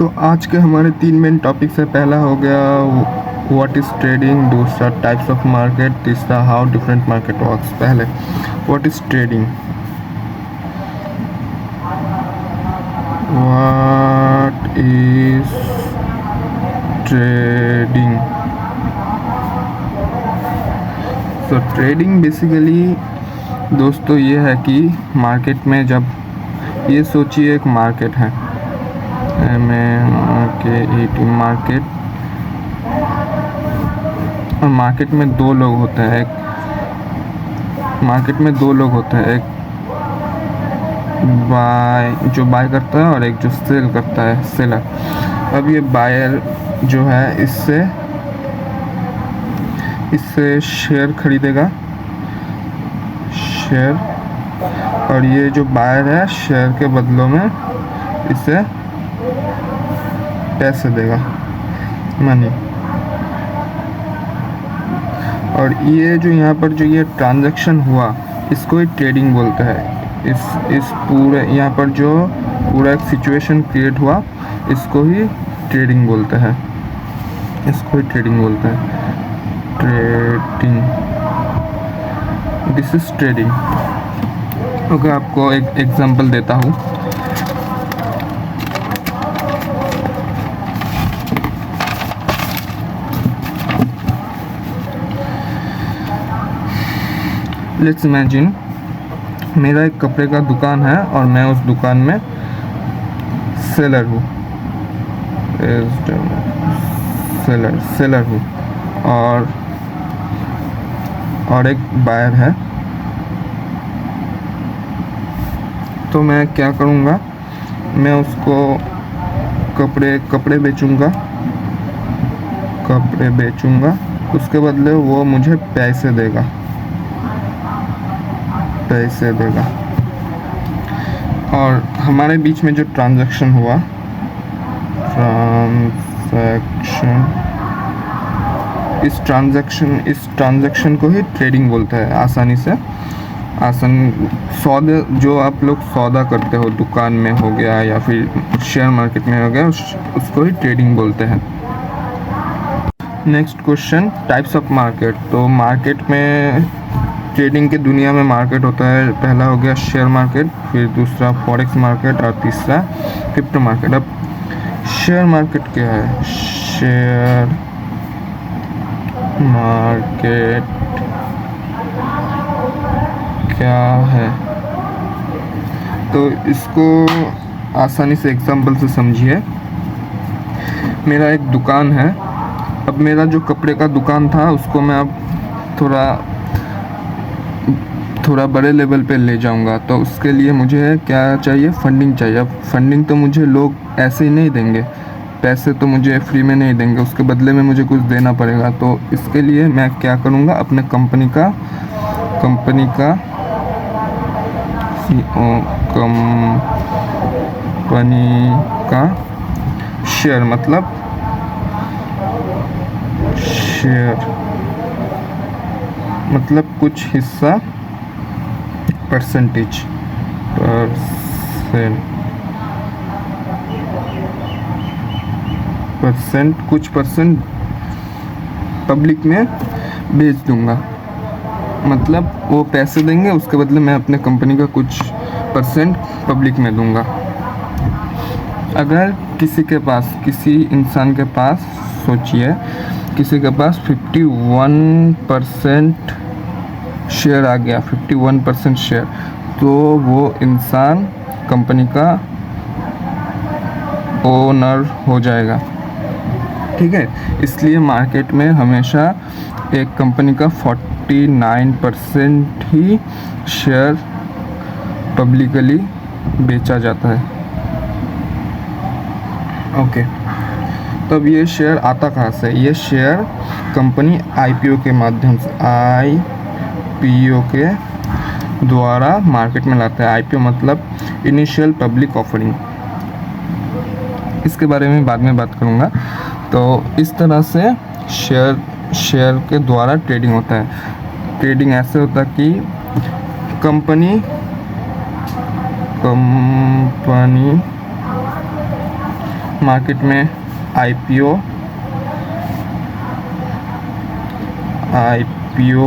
तो आज के हमारे 3 मेन टॉपिक्स है। पहला हो गया व्हाट इज़ ट्रेडिंग, दूसरा टाइप्स ऑफ मार्केट, तीसरा हाउ डिफरेंट मार्केट वर्क्स। पहले what is trading. What is trading. तो ट्रेडिंग बेसिकली दोस्तों ये है कि मार्केट में जब ये सोचिए एक मार्केट है, मार्केट, और मार्केट में दो लोग होते हैं। एक जो बाय करता है और एक जो सेल करता है, सेलर। अब ये बायर जो है इससे शेयर खरीदेगा, शेयर, और ये जो बायर है शेयर के बदलों में इसे पैसे देगा, मनी। और ये जो यहाँ पर जो ये ट्रांजैक्शन हुआ इसको ही ट्रेडिंग बोलते हैं। इस पूरे यहाँ पर जो पूरा एक सिचुएशन क्रिएट हुआ इसको ही ट्रेडिंग बोलते हैं, trading. This is trading. Okay, आपको एक एग्जांपल देता हूँ। लेट्स इमेजिन मेरा एक कपड़े का दुकान है और मैं उस दुकान में सेलर हूँ, और एक बायर है। तो मैं क्या करूँगा, मैं उसको कपड़े बेचूँगा, उसके बदले वो मुझे पैसे देगा। और हमारे बीच में जो ट्रांजैक्शन हुआ, इस ट्रांजैक्शन को ही ट्रेडिंग बोलते हैं। सौदे जो आप लोग सौदा करते हो, दुकान में हो गया या फिर शेयर मार्केट में हो गया, उसको ही ट्रेडिंग बोलते हैं। Next question, types of market. तो मार्केट में, ट्रेडिंग के दुनिया में मार्केट होता है। पहला हो गया शेयर मार्केट, फिर दूसरा फॉरेक्स मार्केट और तीसरा क्रिप्टो मार्केट। अब शेयर मार्केट क्या है? शेयर मार्केट क्या है? तो इसको आसानी से एग्जांपल से समझिए। मेरा एक दुकान है। अब मेरा जो कपड़े का दुकान था उसको मैं अब थोड़ा बड़े लेवल पे ले जाऊंगा। तो उसके लिए मुझे क्या चाहिए? फंडिंग चाहिए। अब फंडिंग तो मुझे लोग ऐसे ही नहीं देंगे, पैसे तो मुझे फ्री में नहीं देंगे, उसके बदले में मुझे कुछ देना पड़ेगा। तो इसके लिए मैं क्या करूँगा, अपने कंपनी का शेयर, मतलब कुछ हिस्सा, कुछ परसेंट पब्लिक में बेच दूंगा। मतलब वो पैसे देंगे, उसके बदले मैं अपने कंपनी का कुछ परसेंट पब्लिक में दूंगा। अगर किसी इंसान के पास, सोचिए, किसी के पास 51% शेयर आ गया, 51% शेयर, तो वो इंसान कंपनी का ओनर हो जाएगा। ठीक है, इसलिए मार्केट में हमेशा एक कंपनी का 49% ही शेयर पब्लिकली बेचा जाता है। ओके, तब ये शेयर आता कहाँ से? ये शेयर कंपनी आईपीओ के माध्यम से, आईपीओ के द्वारा मार्केट में लाता है। आईपीओ मतलब इनिशियल पब्लिक ऑफरिंग। इसके बारे में बाद में बात करूँगा। तो इस तरह से शेयर के द्वारा ट्रेडिंग होता है। ट्रेडिंग ऐसे होता है कि कंपनी मार्केट में आईपीओ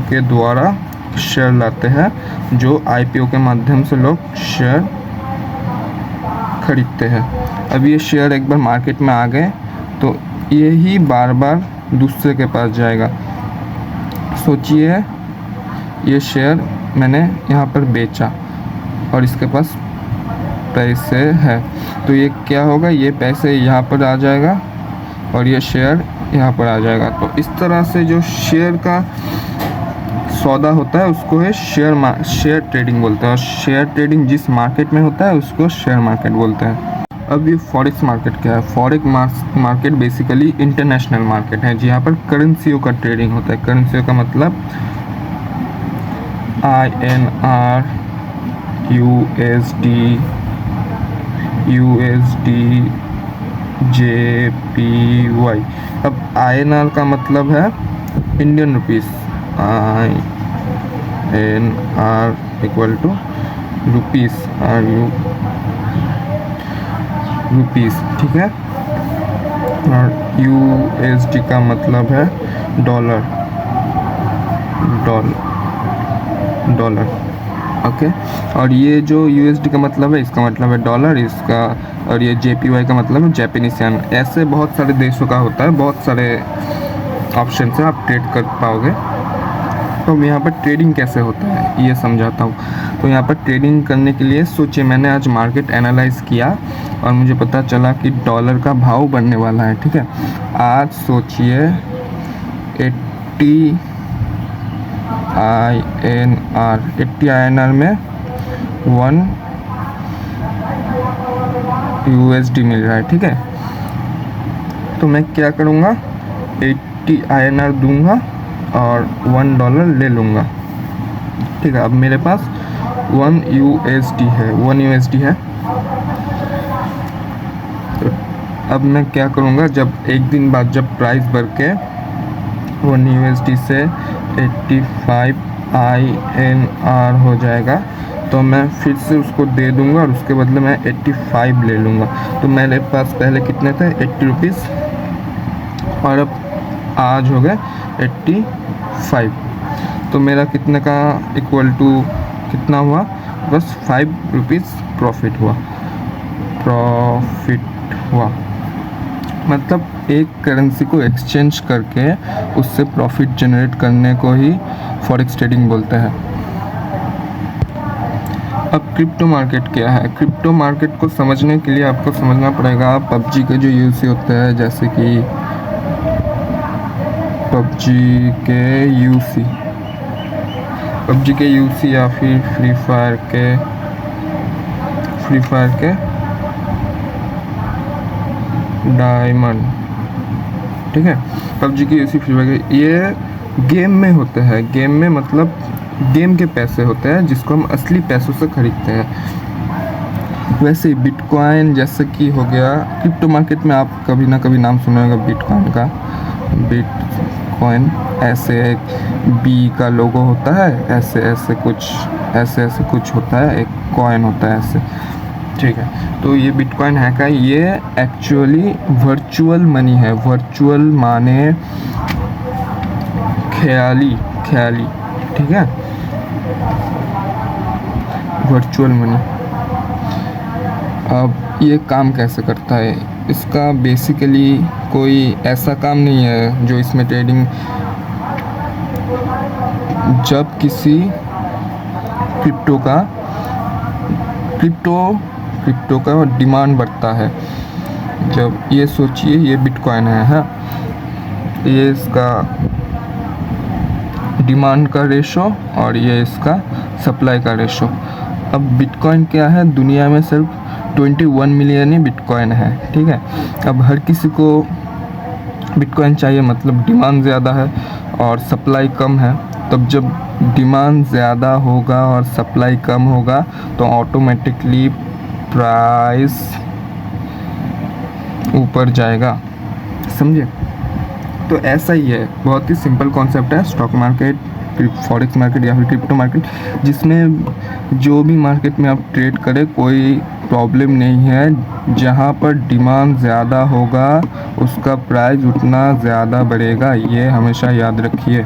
के द्वारा शेयर लाते हैं, जो आईपीओ के माध्यम से लोग शेयर खरीदते हैं। अब ये शेयर एक बार मार्केट में आ गए तो ये ही बार बार दूसरे के पास जाएगा। सोचिए ये शेयर मैंने यहाँ पर बेचा और इसके पास पैसे है, तो ये क्या होगा, ये पैसे यहाँ पर आ जाएगा और ये शेयर यहाँ पर आ जाएगा। तो इस तरह से जो शेयर का सौदा होता है उसको है शेयर ट्रेडिंग बोलते हैं, और शेयर ट्रेडिंग जिस मार्केट में होता है उसको शेयर मार्केट बोलते हैं। अब ये फॉरेक्स मार्केट क्या है? Forex market basically international market है जहाँ पर करेंसियों का ट्रेडिंग होता है। करेंसियों का मतलब INR, USD, JPY। अब INR का मतलब है Indian rupees, INR equal to rupees, rupees, ठीक है। और USD का मतलब है डॉलर, ओके। और ये जो USD का मतलब है इसका मतलब है डॉलर, इसका, और ये JPY का मतलब है जापानीज येन। ऐसे बहुत सारे देशों का होता है, बहुत सारे ऑप्शन से आप ट्रेड कर पाओगे। तो यहाँ पर ट्रेडिंग कैसे होता है ये समझाता हूँ। तो यहाँ पर ट्रेडिंग करने के लिए सोचिए, मैंने आज मार्केट एनालाइज किया और मुझे पता चला कि डॉलर का भाव बढ़ने वाला है, ठीक है। आज सोचिए 80 INR में 1 USD मिल रहा है, ठीक है। तो मैं क्या करूँगा, 80 INR दूंगा और $1 ले लूँगा, ठीक है। अब मेरे पास 1 USD है। तो अब मैं क्या करूँगा, जब एक दिन बाद जब प्राइस बढ़ के 1 USD से 85 INR हो जाएगा तो मैं फिर से उसको दे दूँगा और उसके बदले मैं 85 ले लूँगा। तो मेरे पास पहले कितने थे, 80 रुपीज़, और अब आज हो गए 85। तो मेरा कितने का इक्वल टू कितना हुआ, बस 5 रुपीज़ प्रॉफिट हुआ। मतलब एक करेंसी को एक्सचेंज करके उससे प्रॉफिट जनरेट करने को ही फॉरेक्स ट्रेडिंग बोलते हैं। अब क्रिप्टो मार्केट क्या है? क्रिप्टो मार्केट को समझने के लिए आपको समझना पड़ेगा पबजी के जो यूसी होते हैं, जैसे कि पबजी के यूसी या फिर फ्री फायर के डायमंड, ठीक है। पबजी की यूसी, फ्री फायर के, ये गेम में होते हैं। गेम में मतलब गेम के पैसे होते हैं जिसको हम असली पैसों से खरीदते हैं। वैसे ही बिटकॉइन जैसे कि हो गया, क्रिप्टो मार्केट में आप कभी ना कभी नाम सुना होगा बिटकॉइन का। बिटकॉइन ऐसे बी का लोगो होता है, ऐसे कुछ होता है, एक कॉइन होता है ऐसे, ठीक है। तो ये बिटकॉइन है का, ये एक्चुअली वर्चुअल मनी है। वर्चुअल माने ख्याली, ठीक है, वर्चुअल मनी। अब ये काम कैसे करता है? इसका बेसिकली कोई ऐसा काम नहीं है जो इसमें ट्रेडिंग, जब किसी क्रिप्टो का डिमांड बढ़ता है, जब ये सोचिए ये बिटकॉइन है, हाँ, ये इसका डिमांड का रेशो और ये इसका सप्लाई का रेशो। अब बिटकॉइन क्या है, दुनिया में सिर्फ 21 मिलियन ही बिटकॉइन है, ठीक है। अब हर किसी को बिटकॉइन चाहिए, मतलब डिमांड ज़्यादा है और सप्लाई कम है। तब जब डिमांड ज़्यादा होगा और सप्लाई कम होगा तो ऑटोमेटिकली प्राइस ऊपर जाएगा, समझे। तो ऐसा ही है, बहुत ही सिंपल कॉन्सेप्ट है स्टॉक मार्केट, फॉरेक्स मार्केट या फिर क्रिप्टो मार्केट, जिसमें जो भी मार्केट में आप ट्रेड करें कोई प्रॉब्लम नहीं है। जहाँ पर डिमांड ज़्यादा होगा उसका प्राइस उतना ज़्यादा बढ़ेगा, ये हमेशा याद रखिए।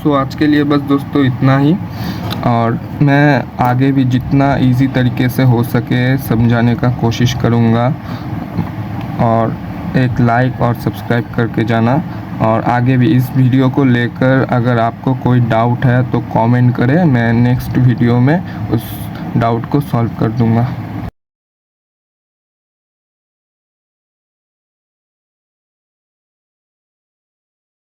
सो आज के लिए बस दोस्तों इतना ही, और मैं आगे भी जितना इजी तरीके से हो सके समझाने का कोशिश करूँगा। और एक लाइक और सब्सक्राइब करके जाना, और आगे भी इस वीडियो को लेकर अगर आपको कोई डाउट है तो कमेंट करें, मैं नेक्स्ट वीडियो में उस डाउट को सॉल्व कर दूँगा।